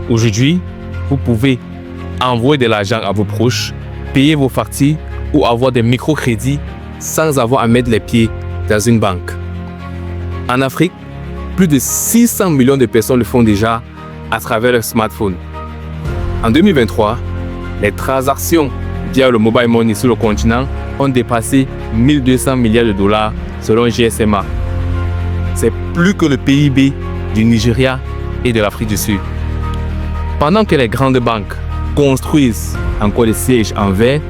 Aujourd'hui, vous pouvez envoyer de l'argent à vos proches, payer vos factures ou avoir des microcrédits sans avoir à mettre les pieds dans une banque. En Afrique, plus de 600 millions de personnes le font déjà à travers leur smartphone. En 2023, les transactions via le mobile money sur le continent ont dépassé 1200 milliards de dollars selon GSMA. C'est plus que le PIB du Nigeria et de l'Afrique du Sud. Pendant que les grandes banques construisent encore des sièges en verre,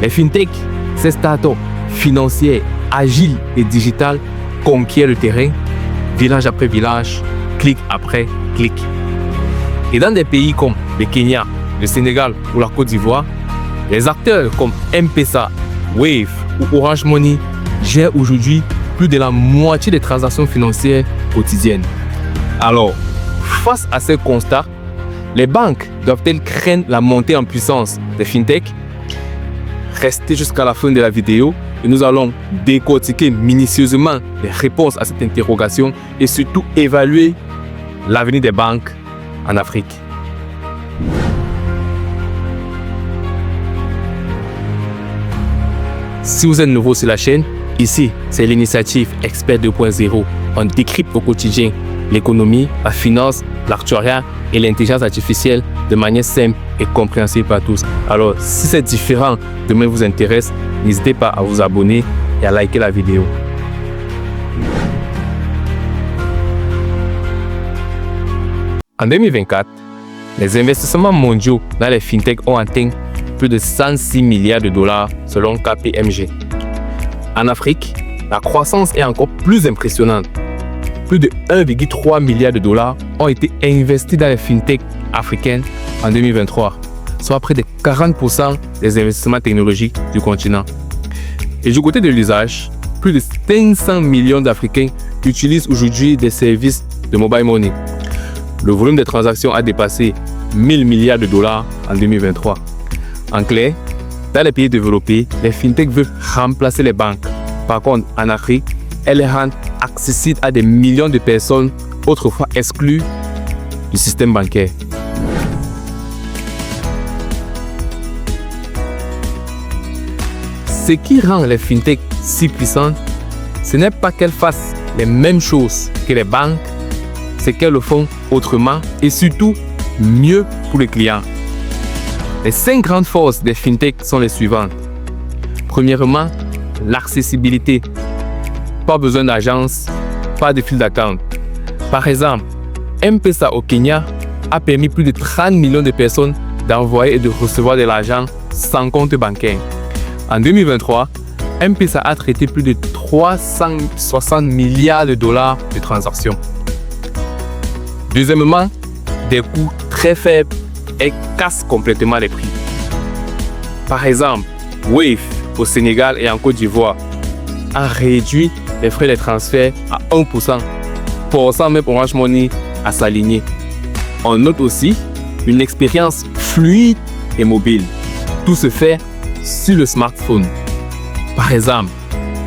les fintech, ces startups financières agiles et digitales conquièrent le terrain, village après village, clic après clic. Et dans des pays comme le Kenya, le Sénégal ou la Côte d'Ivoire, les acteurs comme M-Pesa, Wave ou Orange Money gèrent aujourd'hui plus de la moitié des transactions financières quotidiennes. Alors, face à ce constat, les banques doivent-elles craindre la montée en puissance des fintech? Restez jusqu'à la fin de la vidéo et nous allons décortiquer minutieusement les réponses à cette interrogation et surtout évaluer l'avenir des banques en Afrique. Si vous êtes nouveau sur la chaîne, ici c'est l'initiative Expert 2.0. On décrypte au quotidien l'économie, la finance, l'actuariat et l'intelligence artificielle de manière simple et compréhensible par tous. Alors, si ces différents domaines vous intéressent, n'hésitez pas à vous abonner et à liker la vidéo. En 2024, les investissements mondiaux dans les fintech ont atteint plus de 106 milliards de dollars selon KPMG. En Afrique, la croissance est encore plus impressionnante. Plus de 1,3 milliard de dollars ont été investis dans les fintech africaines en 2023, soit près de 40% des investissements technologiques du continent. Et du côté de l'usage, plus de 500 millions d'Africains utilisent aujourd'hui des services de mobile money. Le volume des transactions a dépassé 1000 milliards de dollars en 2023. En clair, dans les pays développés, les fintech veulent remplacer les banques. Par contre, en Afrique, elles les rendent accessibles à des millions de personnes autrefois exclues du système bancaire. Ce qui rend les fintech si puissantes, ce n'est pas qu'elles fassent les mêmes choses que les banques, c'est qu'elles le font autrement et surtout mieux pour les clients. Les 5 grandes forces des fintech sont les suivantes. Premièrement, l'accessibilité. Pas besoin d'agence, pas de fil d'attente. Par exemple, M-Pesa au Kenya a permis plus de 30 millions de personnes d'envoyer et de recevoir de l'argent sans compte bancaire. En 2023, M-Pesa a traité plus de 360 milliards de dollars de transactions. Deuxièmement, des coûts très faibles et cassent complètement les prix. Par exemple, Wave au Sénégal et en Côte d'Ivoire a réduit les frais de transfert à 1%, forçant même Orange Money à s'aligner. On note aussi une expérience fluide et mobile. Tout se fait sur le smartphone. Par exemple,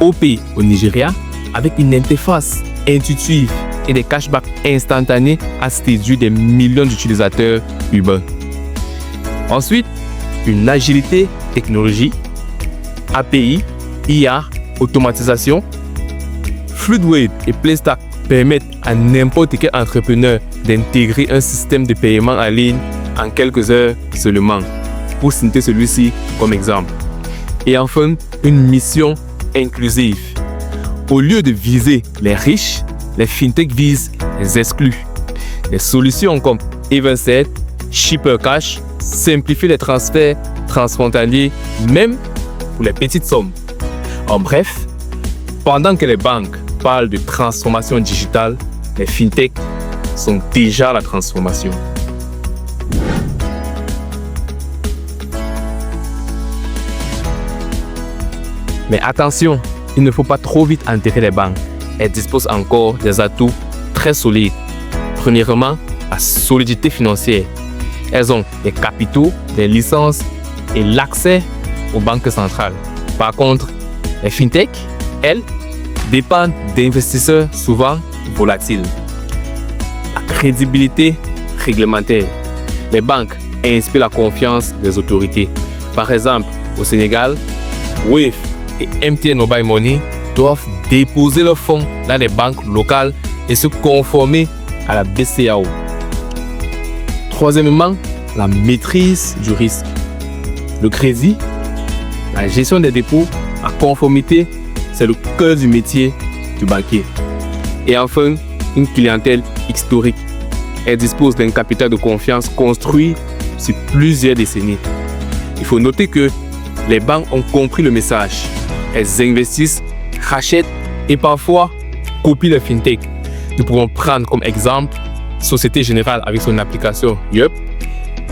OP au Nigeria, avec une interface intuitive et des cashbacks instantanés, a séduit des millions d'utilisateurs urbains. Ensuite, une agilité technologique, API, IA, automatisation. Fluidwave et Playstack permettent à n'importe quel entrepreneur d'intégrer un système de paiement en ligne en quelques heures seulement, pour citer celui-ci comme exemple. Et enfin, une mission inclusive. Au lieu de viser les riches, les fintech visent les exclus. Les solutions comme Evenset, ShipperCash simplifient les transferts transfrontaliers, même pour les petites sommes. En bref, pendant que les banques parlent de transformation digitale, les fintech sont déjà la transformation. Mais attention, il ne faut pas trop vite enterrer les banques. Elles disposent encore des atouts très solides. Premièrement, la solidité financière. Elles ont des capitaux, des licences et l'accès aux banques centrales. Par contre, les fintech, elles, dépendent d'investisseurs souvent volatiles. La crédibilité réglementaire. les banques inspirent la confiance des autorités. Par exemple, au Sénégal, Wave et MTN Mobile Money doivent déposer leurs fonds dans les banques locales et se conformer à la BCEAO. Troisièmement, la maîtrise du risque. Le crédit, la gestion des dépôts, la conformité, c'est le cœur du métier du banquier. Et enfin, une clientèle historique. Elle dispose d'un capital de confiance construit sur plusieurs décennies. Il faut noter que les banques ont compris le message. Elles investissent, rachètent et parfois copient les fintech. Nous pouvons prendre comme exemple Société Générale avec son application Yup,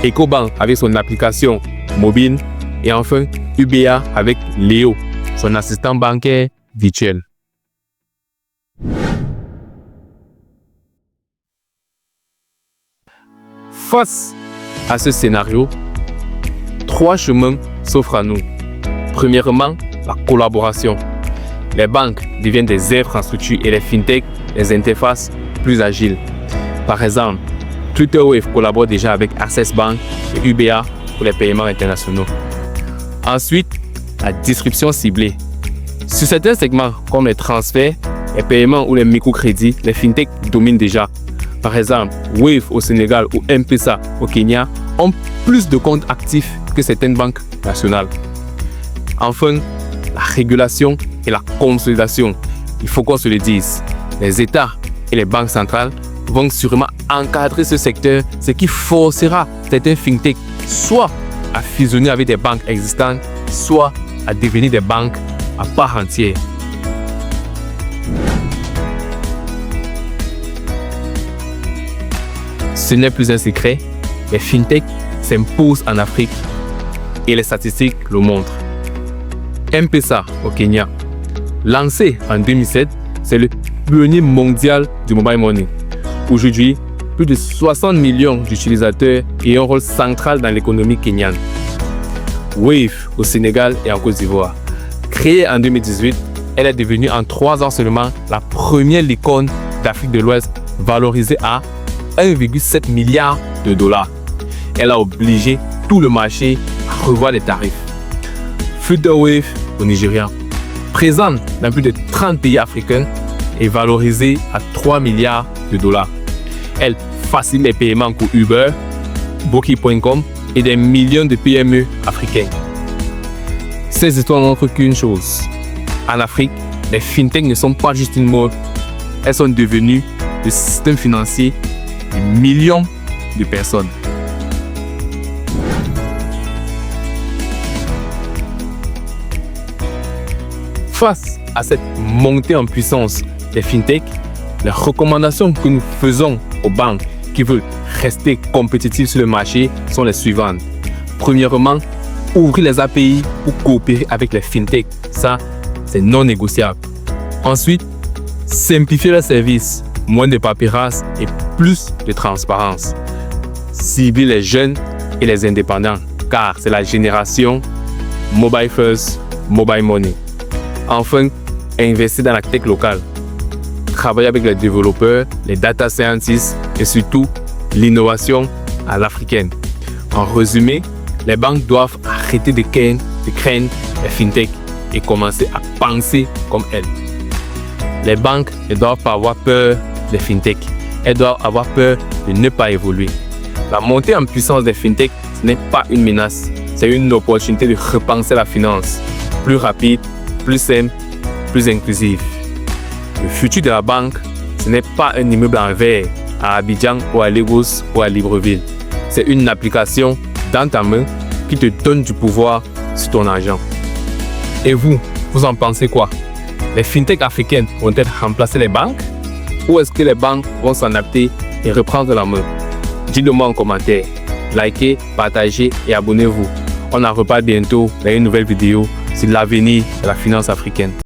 Ecobank avec son application mobile et enfin UBA avec Léo, son assistant bancaire virtuel. Face à ce scénario, 3 chemins s'offrent à nous. Premièrement, la collaboration. Les banques deviennent des infrastructures et les fintech des interfaces plus agiles. Par exemple, TwitterWave collabore déjà avec Access Bank et UBA pour les paiements internationaux. Ensuite, la distribution ciblée. Sur certains segments comme les transferts, les paiements ou les microcrédits, les fintech dominent déjà. Par exemple, Wave au Sénégal ou M-Pesa au Kenya ont plus de comptes actifs que certaines banques nationales. Enfin, la régulation et la consolidation. Il faut qu'on se le dise. Les États et les banques centrales vont sûrement encadrer ce secteur, ce qui forcera certains fintech soit à fusionner avec des banques existantes, soit à devenir des banques à part entière. Ce n'est plus un secret, les fintech s'imposent en Afrique et les statistiques le montrent. M-Pesa au Kenya, lancé en 2007, c'est le pionnier mondial du mobile money. Aujourd'hui, plus de 60 millions d'utilisateurs et un rôle central dans l'économie kenyane. Wave au Sénégal et en Côte d'Ivoire. Créée en 2018, elle est devenue en 3 ans seulement la première licorne d'Afrique de l'Ouest valorisée à 1,7 milliard de dollars. Elle a obligé tout le marché à revoir les tarifs. Flutterwave au Nigeria, présente dans plus de 30 pays africains et valorisée à 3 milliards de dollars. Elle facilite les paiements pour Uber, Boki.com et des millions de PME africains. Ces histoires montrent qu'une chose. En Afrique, les fintechs ne sont pas juste une mode. Elles sont devenues le système financier de millions de personnes. Face à cette montée en puissance des fintechs, les recommandations que nous faisons aux banques qui veulent rester compétitives sur le marché sont les suivantes. Premièrement, ouvrir les API pour coopérer avec les fintechs. Ça, c'est non négociable. Ensuite, simplifier les services, moins de paperasse et plus de transparence. Cibler les jeunes et les indépendants, car c'est la génération Mobile First, Mobile Money. Enfin, investir dans la tech locale. Travailler avec les développeurs, les data scientists et surtout l'innovation à l'africaine. En résumé, les banques doivent arrêter de craindre les fintech et commencer à penser comme elles. Les banques ne doivent pas avoir peur des fintech. Elles doivent avoir peur de ne pas évoluer. La montée en puissance des fintech, ce n'est pas une menace. C'est une opportunité de repenser la finance. Plus rapide, plus simple, plus inclusive. Le futur de la banque, ce n'est pas un immeuble en verre à Abidjan ou à Lagos ou à Libreville. C'est une application dans ta main qui te donne du pouvoir sur ton argent. Et vous en pensez quoi? Les fintechs africaines vont-elles remplacer les banques? Ou est-ce que les banques vont s'en adapter et reprendre la main? Dites-le moi en commentaire. Likez, partagez et abonnez-vous. On en reparle bientôt dans une nouvelle vidéo sur l'avenir de la finance africaine.